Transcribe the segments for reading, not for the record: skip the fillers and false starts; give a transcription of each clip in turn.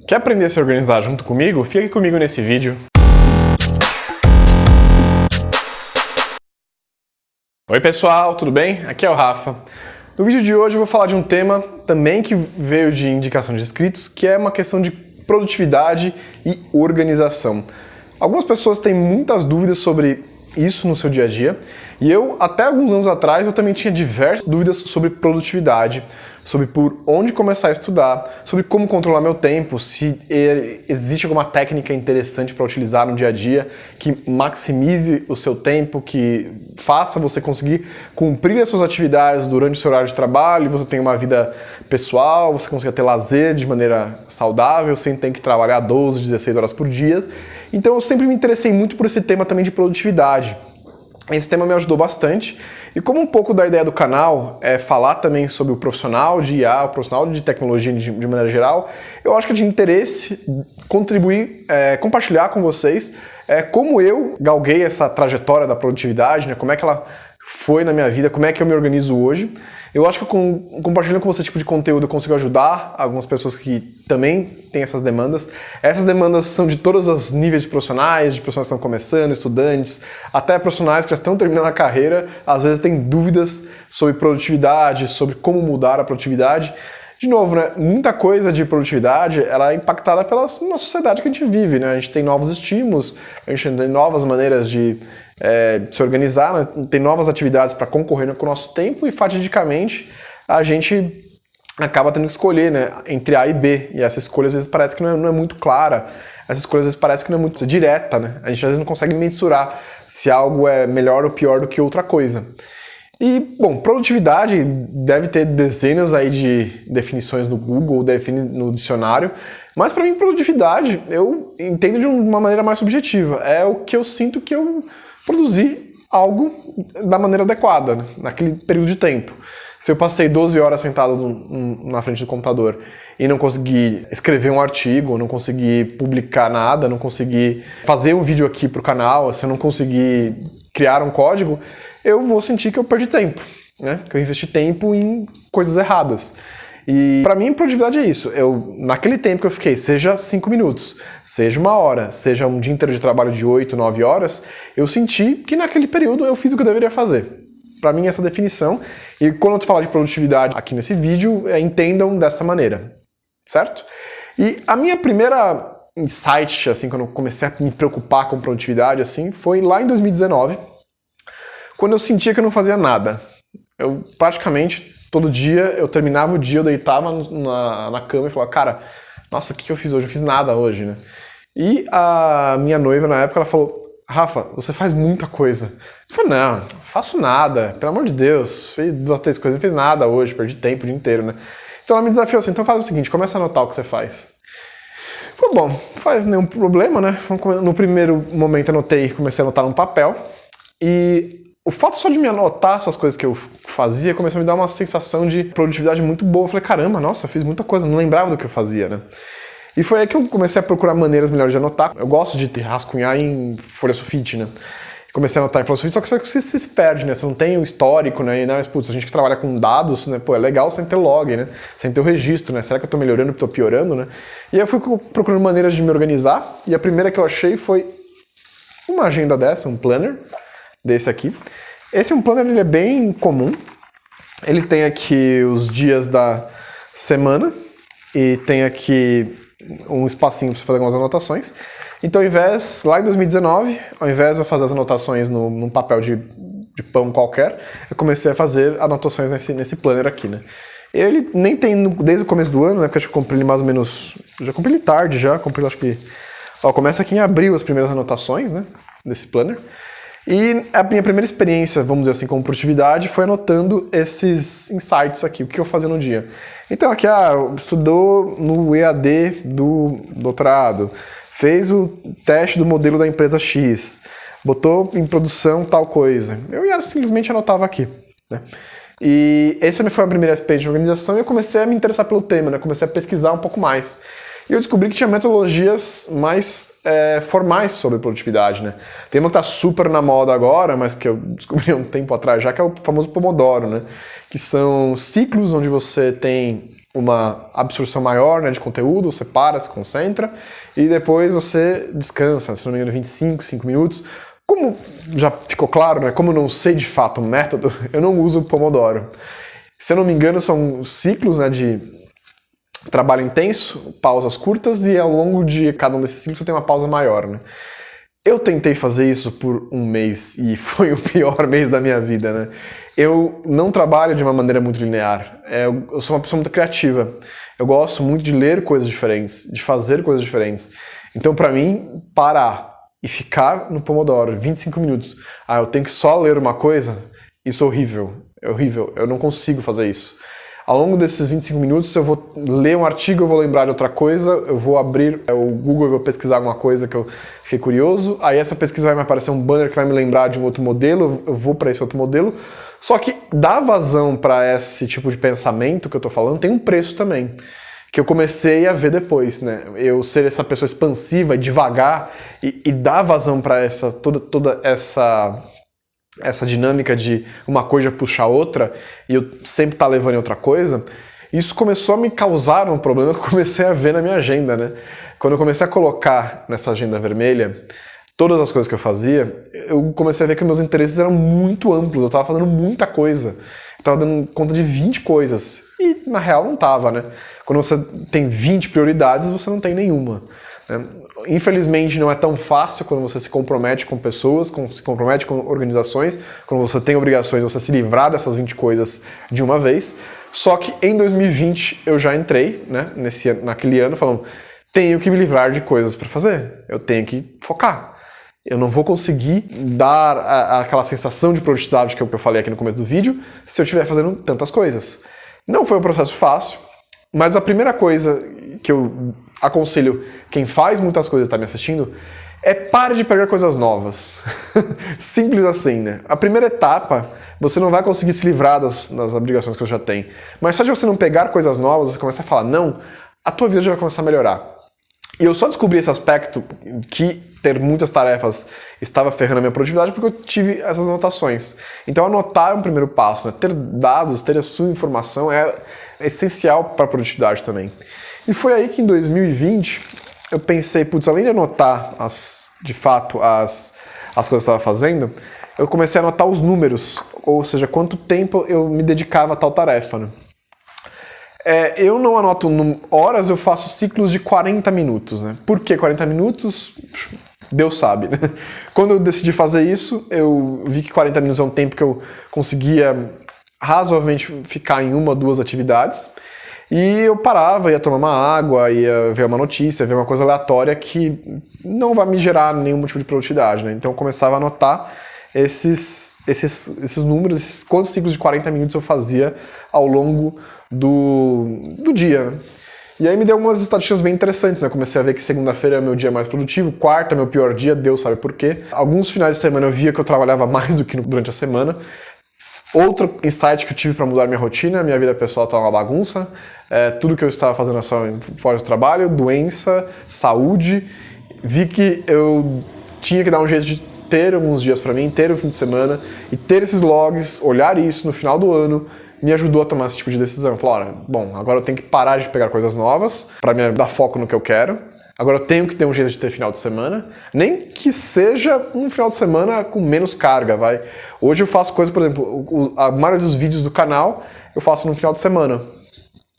Quer aprender a se organizar junto comigo? Fica aqui comigo nesse vídeo. Oi pessoal, tudo bem? Aqui é o Rafa. No vídeo de hoje eu vou falar de um tema também que veio de indicação de inscritos, que é uma questão de produtividade e organização. Algumas pessoas têm muitas dúvidas sobre isso no seu dia a dia, e eu, até alguns anos atrás, eu também tinha diversas dúvidas sobre produtividade, sobre por onde começar a estudar, sobre como controlar meu tempo, se existe alguma técnica interessante para utilizar no dia a dia, que maximize o seu tempo, que faça você conseguir cumprir as suas atividades durante o seu horário de trabalho, você tenha uma vida pessoal, você consiga ter lazer de maneira saudável, sem ter que trabalhar 12, 16 horas por dia. Então eu sempre me interessei muito por esse tema também de produtividade. Esse tema me ajudou bastante, e como um pouco da ideia do canal é falar também sobre o profissional de IA, o profissional de tecnologia de maneira geral, eu acho que é de interesse contribuir, compartilhar com vocês como eu galguei essa trajetória da produtividade, né, como é que ela foi na minha vida, como é que eu me organizo hoje. Eu acho que compartilhando com você esse tipo de conteúdo eu consigo ajudar algumas pessoas que também têm essas demandas. Essas demandas são de todos os níveis de profissionais que estão começando, estudantes, até profissionais que já estão terminando a carreira, às vezes têm dúvidas sobre produtividade, sobre como mudar a produtividade. De novo, né, muita coisa de produtividade ela é impactada pela nossa sociedade que a gente vive, né? A gente tem novos estímulos, a gente tem novas maneiras de se organizar, né? Tem novas atividades para concorrer com o nosso tempo e, fatidicamente, a gente acaba tendo que escolher, né, entre A e B. E essa escolha, às vezes, parece que não é muito clara. Essa escolha, às vezes, parece que não é muito direta, né? A gente, às vezes, não consegue mensurar se algo é melhor ou pior do que outra coisa. E, bom, produtividade deve ter dezenas aí de definições no Google, no dicionário, mas para mim produtividade eu entendo de uma maneira mais subjetiva. É o que eu sinto que eu produzi algo da maneira adequada, né, naquele período de tempo. Se eu passei 12 horas sentado na frente do computador e não consegui escrever um artigo, não consegui publicar nada, não consegui fazer um vídeo aqui para o canal, se eu não conseguir criar um código, eu vou sentir que eu perdi tempo, né? Que eu investi tempo em coisas erradas. E para mim, produtividade é isso. Naquele tempo que eu fiquei, seja 5 minutos, seja 1 hora, seja um dia inteiro de trabalho de 8, 9 horas, eu senti que naquele período eu fiz o que eu deveria fazer. Para mim, essa definição. E quando eu falar de produtividade aqui nesse vídeo, entendam dessa maneira, certo? E a minha primeira insight, assim, quando eu comecei a me preocupar com produtividade, assim, foi lá em 2019, quando eu sentia que eu não fazia nada. Eu praticamente, todo dia, eu terminava o dia, eu deitava na cama e falava, cara, nossa, o que eu fiz hoje? Eu fiz nada hoje, né? E a minha noiva, na época, ela falou, Rafa, você faz muita coisa. Eu falei, não faço nada, pelo amor de Deus, fiz 2, 3 coisas, não fiz nada hoje, perdi tempo o dia inteiro, né? Então ela me desafiou assim, então faz o seguinte, começa a anotar o que você faz. Eu falei, bom, não faz nenhum problema, né? No primeiro momento anotei, comecei a anotar num papel, e o fato só de me anotar essas coisas que eu fazia começou a me dar uma sensação de produtividade muito boa. Eu falei, caramba, nossa, eu fiz muita coisa, não lembrava do que eu fazia, né? E foi aí que eu comecei a procurar maneiras melhores de anotar. Eu gosto de rascunhar em folha sulfite, né? Comecei a anotar em folha sulfite, só que você se perde, né? Você não tem o histórico, né? E, mas, putz, a gente que trabalha com dados, né? Pô, é legal sem ter log, né? Sem ter o registro, né? Será que eu tô melhorando ou tô piorando, né? E aí eu fui procurando maneiras de me organizar, e a primeira que eu achei foi uma agenda dessa, um planner desse aqui. Esse é um planner, ele é bem comum. Ele tem aqui os dias da semana e tem aqui um espacinho para você fazer algumas anotações. Então, lá em 2019, ao invés de eu fazer as anotações num papel de pão qualquer, eu comecei a fazer anotações nesse planner aqui, né? Ele nem tem desde o começo do ano, né? Porque acho que eu comprei ele mais ou menos... Já comprei ele tarde, comprei acho que... Ó, começa aqui em abril as primeiras anotações, né? Desse planner. E a minha primeira experiência, vamos dizer assim, com produtividade foi anotando esses insights aqui, o que eu fazia no dia. Então aqui, estudou no EAD do doutorado, fez o teste do modelo da empresa X, botou em produção tal coisa. Eu simplesmente anotava aqui, né? E essa foi a primeira experiência de organização e eu comecei a me interessar pelo tema, né? Comecei a pesquisar um pouco mais. E eu descobri que tinha metodologias mais formais sobre produtividade, né? Tem uma que está super na moda agora, mas que eu descobri há um tempo atrás já, que é o famoso Pomodoro, né? Que são ciclos onde você tem uma absorção maior, né, de conteúdo, você para, se concentra, e depois você descansa, se não me engano, 5 minutos. Como já ficou claro, né, como eu não sei de fato o método, eu não uso o Pomodoro. Se eu não me engano, são ciclos, né, de trabalho intenso, pausas curtas, e ao longo de cada um desses ciclos você tem uma pausa maior, né? Eu tentei fazer isso por um mês e foi o pior mês da minha vida, né? Eu não trabalho de uma maneira muito linear. Eu sou uma pessoa muito criativa. Eu gosto muito de ler coisas diferentes, de fazer coisas diferentes. Então, pra mim, parar e ficar no Pomodoro 25 minutos, eu tenho que só ler uma coisa, isso é horrível. É horrível. Eu não consigo fazer isso. Ao longo desses 25 minutos eu vou ler um artigo, eu vou lembrar de outra coisa, eu vou abrir o Google e vou pesquisar alguma coisa que eu fiquei curioso, aí essa pesquisa vai me aparecer um banner que vai me lembrar de um outro modelo, eu vou para esse outro modelo. Só que dar vazão para esse tipo de pensamento que eu tô falando tem um preço também, que eu comecei a ver depois, né? Eu ser essa pessoa expansiva, devagar e dar vazão para toda essa dinâmica de uma coisa puxar outra, e eu sempre estar levando em outra coisa, isso começou a me causar um problema que eu comecei a ver na minha agenda, né? Quando eu comecei a colocar nessa agenda vermelha todas as coisas que eu fazia, eu comecei a ver que meus interesses eram muito amplos, eu estava fazendo muita coisa, eu estava dando conta de 20 coisas, e na real não estava, né? Quando você tem 20 prioridades, você não tem nenhuma, né? Infelizmente não é tão fácil quando você se compromete com pessoas, se compromete com organizações, quando você tem obrigações, você se livrar dessas 20 coisas de uma vez. Só que em 2020 eu já entrei, né, naquele ano falando, tenho que me livrar de coisas para fazer, eu tenho que focar. Eu não vou conseguir dar aquela sensação de produtividade que eu falei aqui no começo do vídeo se eu estiver fazendo tantas coisas. Não foi um processo fácil, mas a primeira coisa que eu aconselho quem faz muitas coisas e está me assistindo é pare de pegar coisas novas. Simples assim, né? A primeira etapa, você não vai conseguir se livrar das obrigações que você já tem. Mas só de você não pegar coisas novas, você começa a falar não, a tua vida já vai começar a melhorar. E eu só descobri esse aspecto que ter muitas tarefas estava ferrando a minha produtividade porque eu tive essas anotações. Então anotar é um primeiro passo, né? Ter dados, ter a sua informação é essencial para a produtividade também. E foi aí que em 2020 eu pensei, putz, além de anotar de fato as coisas que eu estava fazendo, eu comecei a anotar os números, ou seja, quanto tempo eu me dedicava a tal tarefa, né? Eu não anoto horas, eu faço ciclos de 40 minutos, né? Por que 40 minutos? Deus sabe, né? Quando eu decidi fazer isso, eu vi que 40 minutos é um tempo que eu conseguia razoavelmente ficar em uma ou duas atividades, e eu parava, ia tomar uma água, ia ver uma notícia, ver uma coisa aleatória que não vai me gerar nenhum tipo de produtividade, né? Então eu começava a anotar esses números, quantos ciclos de 40 minutos eu fazia ao longo do dia, né? E aí me deu umas estatísticas bem interessantes, né? Comecei a ver que segunda-feira é meu dia mais produtivo, quarta é meu pior dia, Deus sabe por quê. Alguns finais de semana eu via que eu trabalhava mais do que durante a semana. Outro insight que eu tive para mudar minha rotina, minha vida pessoal estava uma bagunça, tudo que eu estava fazendo só fora do trabalho, doença, saúde. Vi que eu tinha que dar um jeito de ter alguns dias para mim, ter o fim de semana e ter esses logs, olhar isso no final do ano, me ajudou a tomar esse tipo de decisão. Falei, olha, bom, agora eu tenho que parar de pegar coisas novas para me dar foco no que eu quero. Agora eu tenho que ter um jeito de ter final de semana, nem que seja um final de semana com menos carga, vai. Hoje eu faço coisas, por exemplo, a maioria dos vídeos do canal eu faço no final de semana.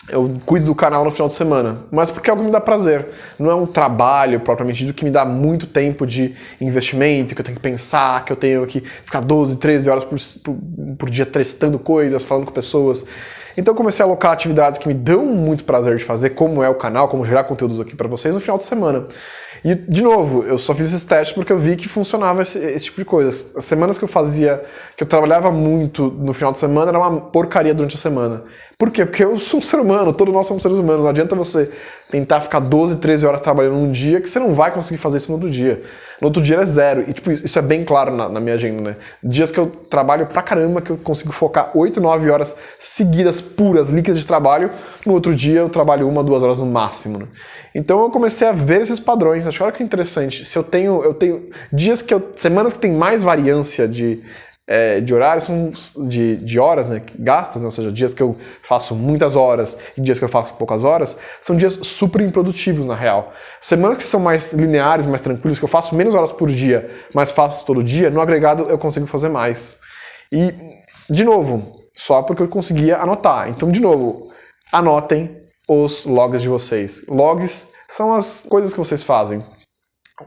Eu cuido do canal no final de semana, mas porque é algo que me dá prazer. Não é um trabalho propriamente dito que me dá muito tempo de investimento, que eu tenho que pensar, que eu tenho que ficar 12, 13 horas por dia testando coisas, falando com pessoas. Então eu comecei a alocar atividades que me dão muito prazer de fazer, como é o canal, como gerar conteúdos aqui para vocês no final de semana. E, de novo, eu só fiz esses testes porque eu vi que funcionava esse tipo de coisa. As semanas que eu trabalhava muito no final de semana, era uma porcaria durante a semana. Por quê? Porque eu sou um ser humano, todos nós somos seres humanos. Não adianta você tentar ficar 12, 13 horas trabalhando num dia que você não vai conseguir fazer isso no outro dia. No outro dia é zero. E tipo, isso é bem claro na minha agenda, né? Dias que eu trabalho pra caramba, que eu consigo focar 8, 9 horas seguidas, puras, líquidas de trabalho. No outro dia eu trabalho 1, 2 horas no máximo, né? Então eu comecei a ver esses padrões. Acho que olha que interessante. Se eu tenho semanas que tem mais variância de de horários, são de horas, né, gastas, né, ou seja, dias que eu faço muitas horas e dias que eu faço poucas horas, são dias super improdutivos na real. Semanas que são mais lineares, mais tranquilos, que eu faço menos horas por dia, mas faço todo dia, no agregado eu consigo fazer mais. E, de novo, só porque eu conseguia anotar. Então, de novo, anotem os logs de vocês. Logs são as coisas que vocês fazem.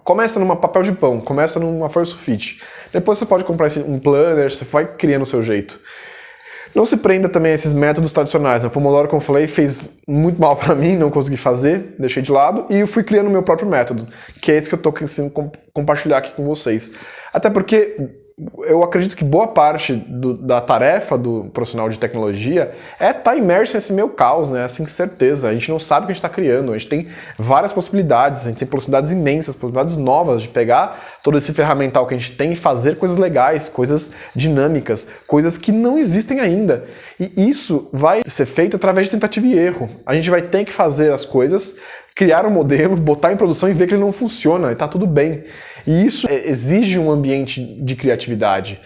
Começa numa papel de pão, começa numa folha sulfite. Depois você pode comprar um planner, você vai criando o seu jeito. Não se prenda também a esses métodos tradicionais. O Pomodoro, como eu falei, fez muito mal pra mim, não consegui fazer, deixei de lado, e eu fui criando o meu próprio método, que é esse que eu tô querendo compartilhar aqui com vocês. Até porque eu acredito que boa parte da tarefa do profissional de tecnologia é estar imerso nesse meio caos, né? Assim, certeza. A gente não sabe o que a gente está criando, a gente tem várias possibilidades, a gente tem possibilidades imensas, possibilidades novas de pegar todo esse ferramental que a gente tem e fazer coisas legais, coisas dinâmicas, coisas que não existem ainda. E isso vai ser feito através de tentativa e erro. A gente vai ter que fazer as coisas, criar um modelo, botar em produção e ver que ele não funciona, e tá tudo bem. E isso exige um ambiente de criatividade.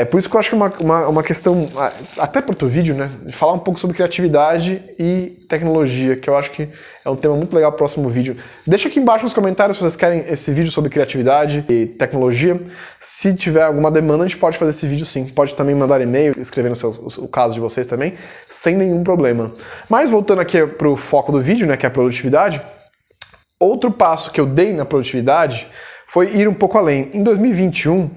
Por isso que eu acho que é uma questão, até para o teu vídeo, né, de falar um pouco sobre criatividade e tecnologia, que eu acho que é um tema muito legal para o próximo vídeo. Deixa aqui embaixo nos comentários se vocês querem esse vídeo sobre criatividade e tecnologia. Se tiver alguma demanda, a gente pode fazer esse vídeo sim. Pode também mandar e-mail, escrevendo o caso de vocês também, sem nenhum problema. Mas voltando aqui para o foco do vídeo, né, que é a produtividade, outro passo que eu dei na produtividade foi ir um pouco além. Em 2021,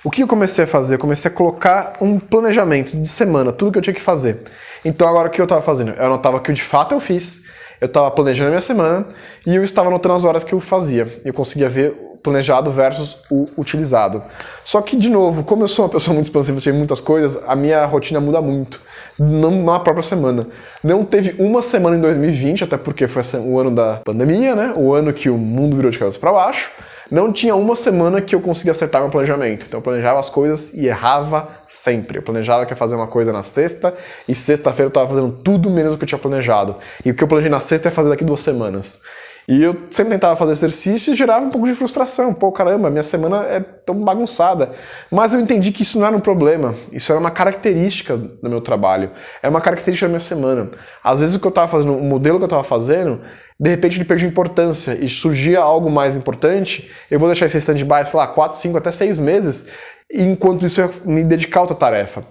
o que eu comecei a fazer? Eu comecei a colocar um planejamento de semana, tudo que eu tinha que fazer. Então agora o que eu estava fazendo? Eu anotava o que de fato eu fiz, eu estava planejando a minha semana e eu estava anotando as horas que eu fazia. Eu conseguia ver o planejado versus o utilizado. Só que, de novo, como eu sou uma pessoa muito expansiva, sei muitas coisas, a minha rotina muda muito. Não na própria semana. Não teve uma semana em 2020, até porque foi o ano da pandemia, né? O ano que o mundo virou de cabeça para baixo. Não tinha uma semana que eu conseguia acertar meu planejamento. Então eu planejava as coisas e errava sempre. Eu planejava que ia fazer uma coisa na sexta e sexta-feira eu estava fazendo tudo menos o que eu tinha planejado. E o que eu planejei na sexta ia fazer daqui 2 semanas. E eu sempre tentava fazer exercício e gerava um pouco de frustração. Pô, caramba, minha semana é tão bagunçada. Mas eu entendi que isso não era um problema. Isso era uma característica do meu trabalho. É uma característica da minha semana. Às vezes o que eu estava fazendo, o modelo que eu estava fazendo, de repente ele perdia importância e surgia algo mais importante, eu vou deixar esse stand-by, sei lá, 4, 5, até 6 meses, e enquanto isso eu ia me dedicar a outra tarefa.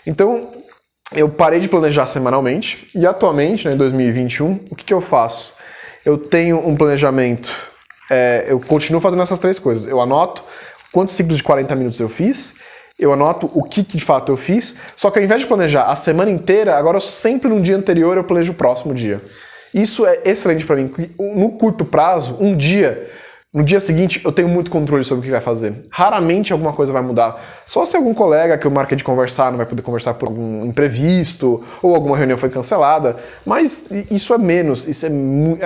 Então, eu parei de planejar semanalmente, e atualmente, né, em 2021, o que eu faço? Eu tenho um planejamento, eu continuo fazendo essas 3 coisas. Eu anoto quantos ciclos de 40 minutos eu fiz, eu anoto o que de fato eu fiz, só que ao invés de planejar a semana inteira, agora sempre no dia anterior eu planejo o próximo dia. Isso é excelente para mim. No curto prazo, um dia, no dia seguinte, eu tenho muito controle sobre o que vai fazer. Raramente alguma coisa vai mudar. Só se algum colega que eu marquei de conversar não vai poder conversar por algum imprevisto, ou alguma reunião foi cancelada, mas isso é menos, isso é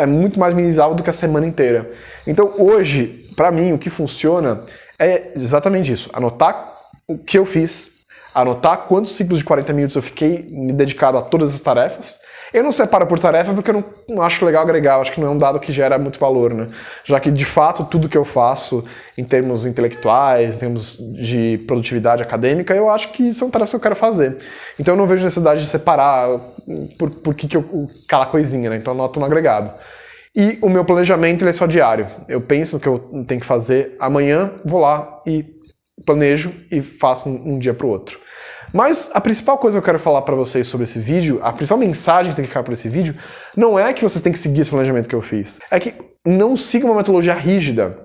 muito mais minimizável do que a semana inteira. Então hoje, para mim, o que funciona é exatamente isso. Anotar o que eu fiz, anotar quantos ciclos de 40 minutos eu fiquei me dedicado a todas as tarefas. Eu não separo por tarefa porque eu não acho legal agregar, eu acho que não é um dado que gera muito valor, né? Já que, de fato, tudo que eu faço em termos intelectuais, em termos de produtividade acadêmica, eu acho que são tarefas que eu quero fazer. Então eu não vejo necessidade de separar por que cada coisinha, né? Então eu anoto no agregado. E o meu planejamento ele é só diário. Eu penso no que eu tenho que fazer amanhã, vou lá e planejo e faço um dia para o outro. Mas a principal coisa que eu quero falar para vocês sobre esse vídeo, a principal mensagem que tem que ficar por esse vídeo, não é que vocês têm que seguir esse planejamento que eu fiz. É que não siga uma metodologia rígida,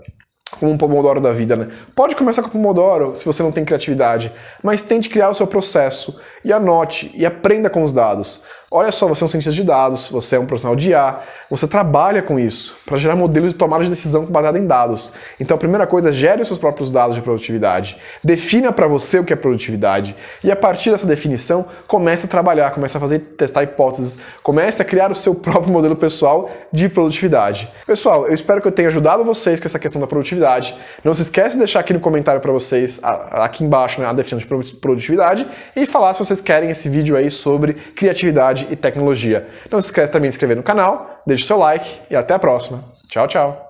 como um Pomodoro da vida, né? Pode começar com o Pomodoro se você não tem criatividade, mas tente criar o seu processo e anote e aprenda com os dados. Olha só, você é um cientista de dados, você é um profissional de IA, você trabalha com isso, para gerar modelos de tomada de decisão baseada em dados. Então a primeira coisa é gere os seus próprios dados de produtividade, defina para você o que é produtividade, e a partir dessa definição, comece a trabalhar, comece a testar hipóteses, comece a criar o seu próprio modelo pessoal de produtividade. Pessoal, eu espero que eu tenha ajudado vocês com essa questão da produtividade. Não se esquece de deixar aqui no comentário para vocês, aqui embaixo, né, a definição de produtividade, e falar se vocês querem esse vídeo aí sobre criatividade e tecnologia. Não se esqueça também de se inscrever no canal, deixe seu like e até a próxima. Tchau, tchau!